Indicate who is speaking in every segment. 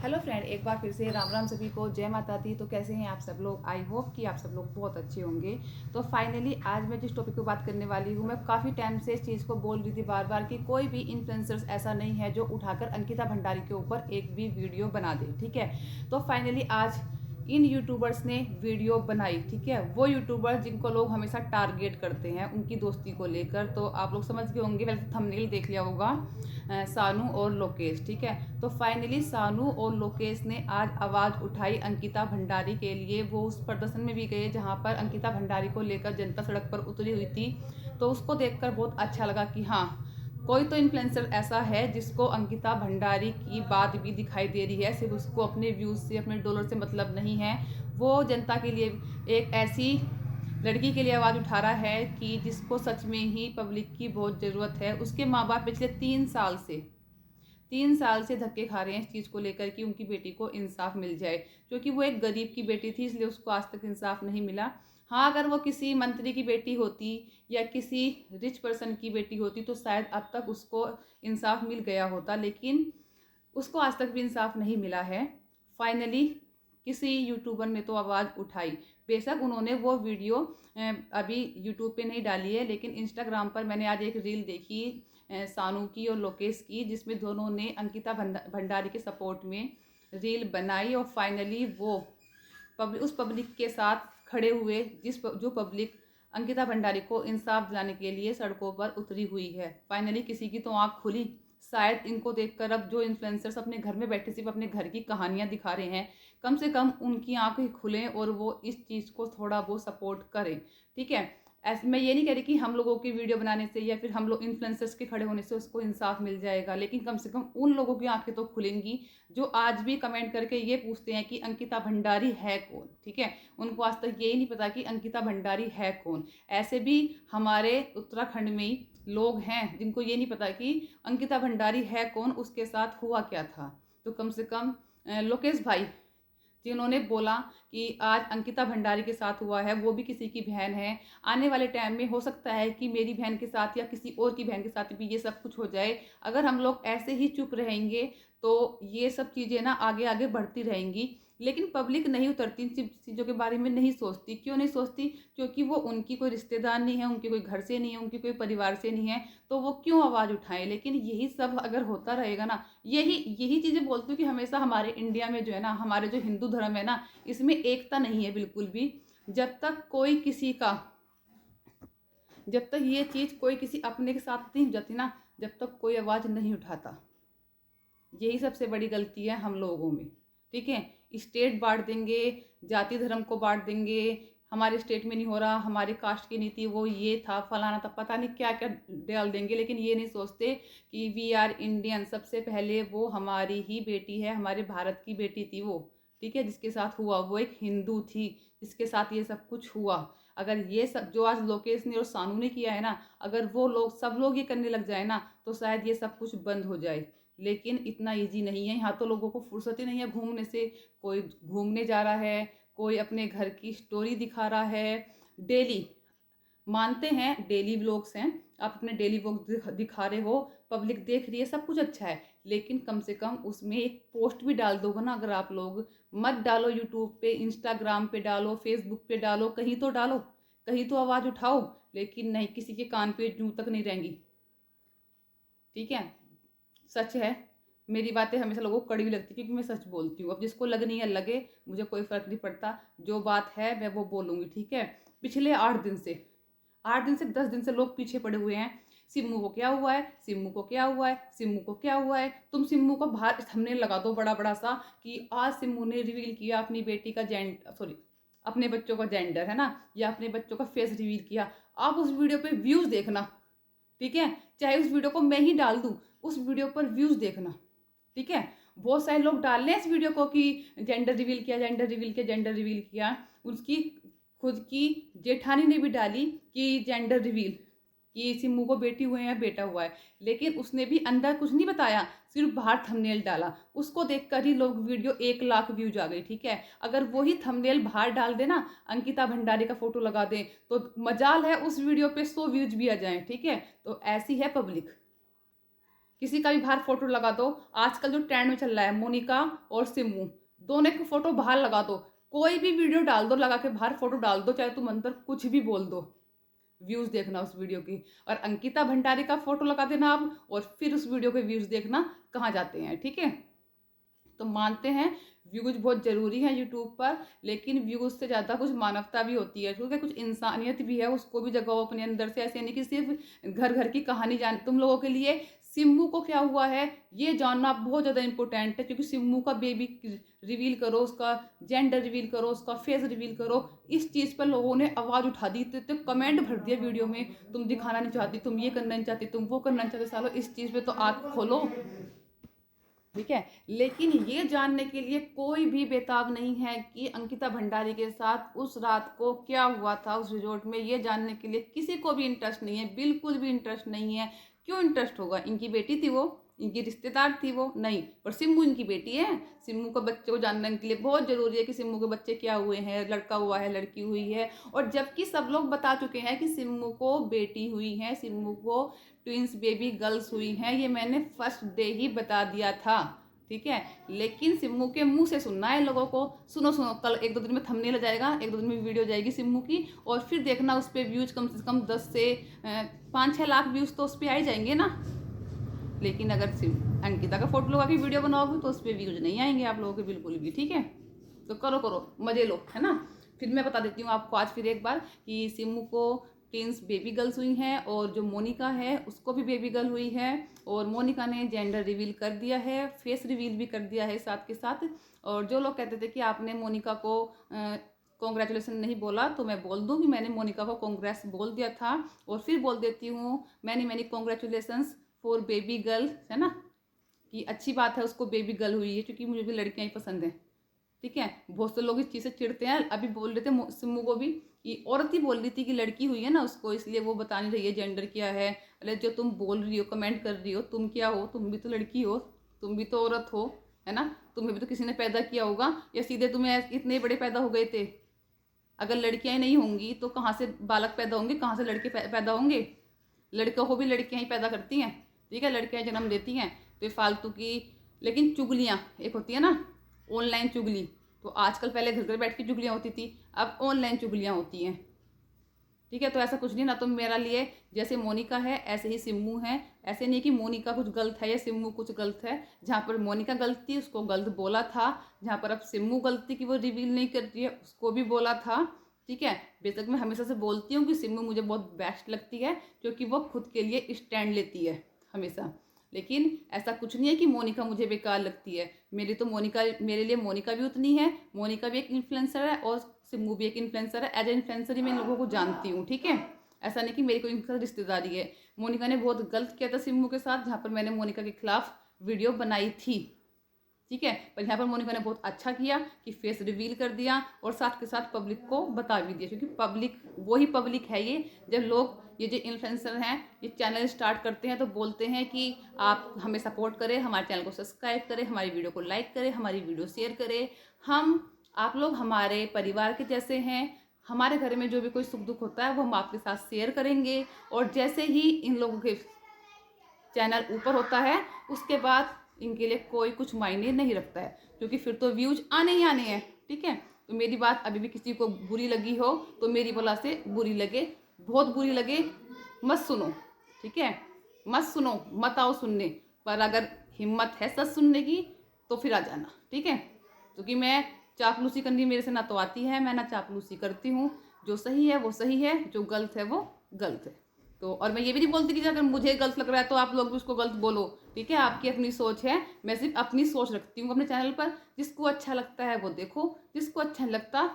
Speaker 1: Hello friend, एक बार फिर से राम राम सभी को, जय माता दी। तो कैसे हैं आप सब लोग? आई होप कि आप सब लोग बहुत अच्छे होंगे। तो फाइनली आज मैं जिस टॉपिक पे बात करने वाली हूँ, मैं काफ़ी टाइम से इस चीज़ को बोल रही थी बार बार कि कोई भी इन्फ्लुएंसर्स ऐसा नहीं है जो उठाकर अंकिता भंडारी के ऊपर एक भी वीडियो बना दे। ठीक है, तो फाइनली आज इन यूट्यूबर्स ने वीडियो बनाई। ठीक है, वो यूट्यूबर्स जिनको लोग हमेशा टारगेट करते हैं उनकी दोस्ती को लेकर। तो आप लोग समझ गए होंगे, वैसे थंबनेल देख लिया होगा, सानू और लोकेश। ठीक है, तो फाइनली सानू और लोकेश ने आज आवाज़ उठाई अंकिता भंडारी के लिए। वो उस प्रदर्शन में भी गए जहाँ पर अंकिता भंडारी को लेकर जनता सड़क पर उतरी हुई थी। तो उसको देखकर बहुत अच्छा लगा कि हाँ, कोई तो इन्फ्लुएंसर ऐसा है जिसको अंकिता भंडारी की बात भी दिखाई दे रही है। सिर्फ उसको अपने व्यूज़ से, अपने डॉलर से मतलब नहीं है। वो जनता के लिए एक ऐसी लड़की के लिए आवाज़ उठा रहा है कि जिसको सच में ही पब्लिक की बहुत ज़रूरत है। उसके माँ बाप पिछले 3 साल से धक्के खा रहे हैं इस चीज़ को लेकर कि उनकी बेटी को इंसाफ मिल जाए, क्योंकि वो एक गरीब की बेटी थी, इसलिए उसको आज तक इंसाफ नहीं मिला। हाँ, अगर वो किसी मंत्री की बेटी होती या किसी रिच पर्सन की बेटी होती तो शायद अब तक उसको इंसाफ मिल गया होता, लेकिन उसको आज तक भी इंसाफ नहीं मिला है। फाइनली किसी यूट्यूबर ने तो आवाज़ उठाई। बेशक उन्होंने वो वीडियो अभी यूट्यूब पे नहीं डाली है, लेकिन इंस्टाग्राम पर मैंने आज एक रील देखी सानू की और लोकेश की, जिसमें दोनों ने अंकिता भंडारी के सपोर्ट में रील बनाई। और फाइनली वो उस पब्लिक के साथ खड़े हुए जो पब्लिक अंकिता भंडारी को इंसाफ दिलाने के लिए सड़कों पर उतरी हुई है। फाइनली किसी की तो आँख खुली। शायद इनको देखकर अब जो इन्फ्लुएंसर्स अपने घर में बैठे सिर्फ अपने घर की कहानियां दिखा रहे हैं, कम से कम उनकी आंखें खुलें और वो इस चीज़ को थोड़ा बहुत सपोर्ट करें। ठीक है, ऐसे मैं ये नहीं कह रही कि हम लोगों की वीडियो बनाने से या फिर हम लोग इन्फ्लुएंसर्स के खड़े होने से उसको इंसाफ मिल जाएगा, लेकिन कम से कम उन लोगों की आंखें तो खुलेंगी जो आज भी कमेंट करके ये पूछते हैं कि अंकिता भंडारी है कौन। ठीक है, उनको आज तक यही नहीं पता कि अंकिता भंडारी है कौन। ऐसे भी हमारे उत्तराखंड में ही लोग हैं जिनको ये नहीं पता कि अंकिता भंडारी है कौन, उसके साथ हुआ क्या था। तो कम से कम लोकेश भाई जिन्होंने बोला कि आज अंकिता भंडारी के साथ हुआ है, वो भी किसी की बहन है। आने वाले टाइम में हो सकता है कि मेरी बहन के साथ या किसी और की बहन के साथ भी ये सब कुछ हो जाए। अगर हम लोग ऐसे ही चुप रहेंगे तो ये सब चीज़ें ना आगे आगे बढ़ती रहेंगी, लेकिन पब्लिक नहीं उतरती, इन चीज़ों के बारे में नहीं सोचती। क्यों नहीं सोचती? क्योंकि वो उनकी कोई रिश्तेदार नहीं है, उनके कोई घर से नहीं है, उनके कोई परिवार से नहीं है, तो वो क्यों आवाज़ उठाएं। लेकिन यही सब अगर होता रहेगा ना, यही यही चीज़ें बोलती हूँ कि हमेशा हमारे इंडिया में जो है ना, हमारे जो हिंदू धर्म है ना, इसमें एकता नहीं है बिल्कुल भी। जब तक कोई किसी का जब तक ये चीज़ कोई किसी अपने के साथ नहीं हो जाती ना, जब तक कोई आवाज़ नहीं उठाता। यही सबसे बड़ी गलती है हम लोगों में। ठीक है, स्टेट बांट देंगे, जाति धर्म को बांट देंगे। हमारे स्टेट में नहीं हो रहा, हमारे कास्ट की नीति वो ये था, फलाना था, पता नहीं क्या क्या डाल देंगे, लेकिन ये नहीं सोचते कि वी आर इंडियन। सबसे पहले वो हमारी ही बेटी है, हमारे भारत की बेटी थी वो। ठीक है, जिसके साथ हुआ वो एक हिंदू थी, जिसके साथ ये सब कुछ हुआ। अगर ये सब जो आज लोकेश ने और सानू ने किया है ना, अगर वो लोग सब लोग ये करने लग जाए ना, तो शायद ये सब कुछ बंद हो जाए। लेकिन इतना इजी नहीं है। यहाँ तो लोगों को फुर्सत ही नहीं है घूमने से। कोई घूमने जा रहा है, कोई अपने घर की स्टोरी दिखा रहा है डेली। मानते हैं डेली व्लॉग्स हैं, आप अपने डेली व्लॉग दिखा रहे हो, पब्लिक देख रही है, सब कुछ अच्छा है, लेकिन कम से कम उसमें एक पोस्ट भी डाल दोगे ना। अगर आप लोग मत डालो यूट्यूब पे, इंस्टाग्राम पे डालो, फेसबुक पे डालो, कहीं तो डालो, कहीं तो आवाज़ उठाओ। लेकिन नहीं, किसी के कान पे जूं तक नहीं रहेंगी। ठीक है, सच है। मेरी बातें हमेशा लोगों को कड़वी लगती है क्योंकि मैं सच बोलती हूँ। अब जिसको लगनी है लगे, मुझे कोई फ़र्क नहीं पड़ता। जो बात है मैं वो बोलूँगी। ठीक है, पिछले 8 दिन से 10 दिन से लोग पीछे पड़े हुए हैं। सिम्मू को क्या हुआ है, सिम्मू को क्या हुआ है, सिम्मू को क्या हुआ है। तुम सिम्मू को बाहर थंबनेल लगा दो बड़ा बड़ा सा कि आज सिम्मू ने रिवील किया अपनी बेटी का अपने बच्चों का जेंडर है ना, या अपने बच्चों का फेस रिवील किया। आप उस वीडियो पे व्यूज़ देखना। ठीक है, चाहे उस वीडियो को मैं ही डाल दूँ, उस वीडियो पर व्यूज़ देखना। ठीक है, बहुत सारे लोग डाल रहे हैं इस वीडियो को कि जेंडर रिवील किया, जेंडर रिवील किया, जेंडर रिवील किया। उसकी खुद की जेठानी ने भी डाली कि जेंडर रिवील, कि सिम्मू को बेटी हुए हैं, बेटा हुआ है, लेकिन उसने भी अंदर कुछ नहीं बताया, सिर्फ बाहर थंबनेल डाला। उसको देखकर ही लोग वीडियो 1 लाख व्यूज आ गई। ठीक है, अगर वही थंबनेल बाहर डाल देना, अंकिता भंडारी का फोटो लगा दें, तो मजाल है उस वीडियो पे 100 व्यूज भी आ जाएं। ठीक है, तो ऐसी है पब्लिक। किसी का भी बाहर फोटो लगा दो। आजकल जो ट्रेंड में चल रहा है, मोनिका और सिम्मू दोनों की फोटो बाहर लगा दो, कोई भी वीडियो डाल दो, लगा के बाहर फोटो डाल दो, चाहे तुम अंदर कुछ भी बोल दो, व्यूज देखना उस वीडियो की। और अंकिता भंडारी का फोटो लगा देना आप, और फिर उस वीडियो के व्यूज देखना कहाँ जाते हैं। ठीक है, तो मानते हैं व्यूज बहुत ज़रूरी है यूट्यूब पर, लेकिन व्यूज से ज़्यादा कुछ मानवता भी होती है, क्योंकि कुछ इंसानियत भी है, उसको भी जगाओ अपने अंदर से। ऐसे नहीं कि सिर्फ घर घर की कहानी जान। तुम लोगों के लिए सिम्मू को क्या हुआ है ये जानना बहुत ज़्यादा इंपॉर्टेंट है, क्योंकि सिम्मू का बेबी रिवील करो, उसका जेंडर रिवील करो, उसका फेस रिवील करो। इस चीज़ पर लोगों ने आवाज़ उठा दी, तो कमेंट भर दिया वीडियो में, तुम दिखाना नहीं चाहती, तुम ये करना नहीं चाहती, तुम वो करना नहीं चाहते। सालो इस चीज़ पे तो आँख खोलो। ठीक है, लेकिन ये जानने के लिए कोई भी बेताब नहीं है कि अंकिता भंडारी के साथ उस रात को क्या हुआ था उस रिजॉर्ट में। ये जानने के लिए किसी को भी इंटरेस्ट नहीं है, बिल्कुल भी इंटरेस्ट नहीं है। क्यों इंटरेस्ट होगा? इनकी बेटी थी वो, इनकी रिश्तेदार थी वो, नहीं, पर सिम्मू इनकी बेटी है। सिम्मू के बच्चे को जानने के लिए बहुत ज़रूरी है कि सिम्मू के बच्चे क्या हुए हैं, लड़का हुआ है, लड़की हुई है। और जबकि सब लोग बता चुके हैं कि सिम्मू को बेटी हुई है, सिम्मू को ट्विंस बेबी गर्ल्स हुई हैं, ये मैंने फर्स्ट डे ही बता दिया था। ठीक है, लेकिन सिम्मू के मुंह से सुनना है लोगों को। सुनो सुनो, कल 1-2 दिन में थंबनेल आ जाएगा, 1-2 दिन में वीडियो जाएगी सिम्मू की, और फिर देखना उस पर व्यूज कम से कम 10 से 5-6 लाख व्यूज तो उस पर आ ही जाएंगे ना। लेकिन अगर अंकिता का फोटो लगा के वीडियो बनाओगे तो उस पर व्यूज नहीं आएंगे आप लोगों के बिल्कुल भी। ठीक है, तो करो करो, मजे लो, है ना। फिर मैं बता देती हूँ आपको आज फिर एक बार कि सिम्मू को ट्विंस बेबी गर्ल्स हुई हैं, और जो मोनिका है उसको भी बेबी गर्ल हुई है, और मोनिका ने जेंडर रिवील कर दिया है, फेस रिवील भी कर दिया है साथ के साथ। और जो लोग कहते थे कि आपने मोनिका को कॉन्ग्रेचुलेसन नहीं बोला, तो मैं बोल दूँ कि मैंने मोनिका को कॉन्ग्रेस बोल दिया था, और फिर बोल देती हूँ many congratulations for baby girl, है ना, कि अच्छी बात है उसको बेबी गर्ल हुई है, क्योंकि मुझे भी लड़कियाँ ही पसंद हैं। ठीक है, बहुत से लोग इस चीज़ से चिढ़ते हैं। अभी बोल रहे थे सिम्मू को भी, ये औरत ही बोल रही थी कि लड़की हुई है ना उसको, इसलिए वो बता नहीं रही है जेंडर क्या है। अरे जो तुम बोल रही हो, कमेंट कर रही हो, तुम क्या हो? तुम भी तो लड़की हो, तुम भी तो औरत हो, है ना। तुम्हें भी तो किसी ने पैदा किया होगा, या सीधे तुम्हें इतने बड़े पैदा हो गए थे? अगर लड़कियां ही नहीं होंगी तो कहाँ से बालक पैदा होंगे, कहाँ से लड़के पैदा होंगे? लड़कों को भी लड़कियां ही पैदा करती हैं। ठीक है, लड़कियां जन्म देती हैं। तो ये फालतू की, लेकिन चुगलियाँ एक होती है ना, ऑनलाइन चुगली। तो आजकल पहले घर घर बैठ के चुगलियाँ होती थी, अब ऑनलाइन चुगलियाँ होती हैं। ठीक है, तो ऐसा कुछ नहीं ना, तो मेरा लिए जैसे मोनिका है ऐसे ही सिम्मू है। ऐसे नहीं कि मोनिका कुछ गलत है या सिम्मू कुछ गलत है। जहाँ पर मोनिका गलत थी उसको गलत बोला था, जहाँ पर अब सिम्मू गलती की वो रिवील नहीं कर रही है उसको भी बोला था। ठीक है, बेशक मैं हमेशा से बोलती हूँ कि सिम्मू मुझे बहुत बेस्ट लगती है, क्योंकि वो खुद के लिए स्टैंड लेती है हमेशा। लेकिन ऐसा कुछ नहीं है कि मोनिका मुझे बेकार लगती है। मेरी तो मोनिका, मेरे लिए मोनिका भी उतनी है, मोनिका भी एक इन्फ्लुएंसर है, और सिम्मू भी एक इन्फ्लुएंसर है। एज ए इन्फ्लुएंसर ही मैं इन लोगों को जानती हूँ। ठीक है, ऐसा नहीं कि मेरी कोई इनके साथ रिश्तेदारी है। मोनिका ने बहुत गलत किया था सिम्मू के साथ, जहाँ पर मैंने मोनिका के खिलाफ वीडियो बनाई थी। ठीक है, पर यहाँ पर मोनिका ने बहुत अच्छा किया कि फेस रिवील कर दिया, और साथ के साथ पब्लिक को बता भी दिया, क्योंकि पब्लिक वही पब्लिक है ये। जब लोग, ये जो इन्फ्लुएंसर हैं, ये चैनल स्टार्ट करते हैं तो बोलते हैं कि आप हमें सपोर्ट करें, हमारे चैनल को सब्सक्राइब करें, हमारी वीडियो को लाइक करें, हमारी वीडियो शेयर करें। आप लोग हमारे परिवार के जैसे हैं, हमारे घर में जो भी कोई सुख दुख होता है वो हम आपके साथ शेयर करेंगे। और जैसे ही इन लोगों के चैनल ऊपर होता है उसके बाद इनके लिए कोई कुछ मायने नहीं रखता है, क्योंकि फिर तो व्यूज आने ही आने हैं। ठीक है, तो मेरी बात अभी भी किसी को बुरी लगी हो तो मेरी बला से बुरी लगे, बहुत बुरी लगे, मत सुनो। ठीक है, मत सुनो, मत आओ सुनने, पर अगर हिम्मत है सच सुनने की तो फिर आ जाना। ठीक है, क्योंकि मैं चापलूसी करनी मेरे से ना तो आती है, मैं ना चापलूसी करती हूँ। जो सही है वो सही है, जो गलत है वो गलत है। तो और मैं ये भी नहीं बोलती कि अगर मुझे गलत लग रहा है तो आप लोग भी उसको गलत बोलो। ठीक है, आपकी अपनी सोच है, मैं सिर्फ अपनी सोच रखती हूँ अपने चैनल पर। जिसको अच्छा लगता है वो देखो, जिसको अच्छा नहीं लगता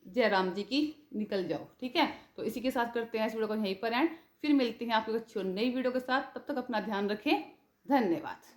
Speaker 1: जयराम जी की निकल जाओ। ठीक है, तो इसी के साथ करते हैं इस वीडियो को यहीं पर एंड। फिर मिलते हैं आपको अच्छी और नई वीडियो के साथ, तब तक अपना ध्यान रखें। धन्यवाद।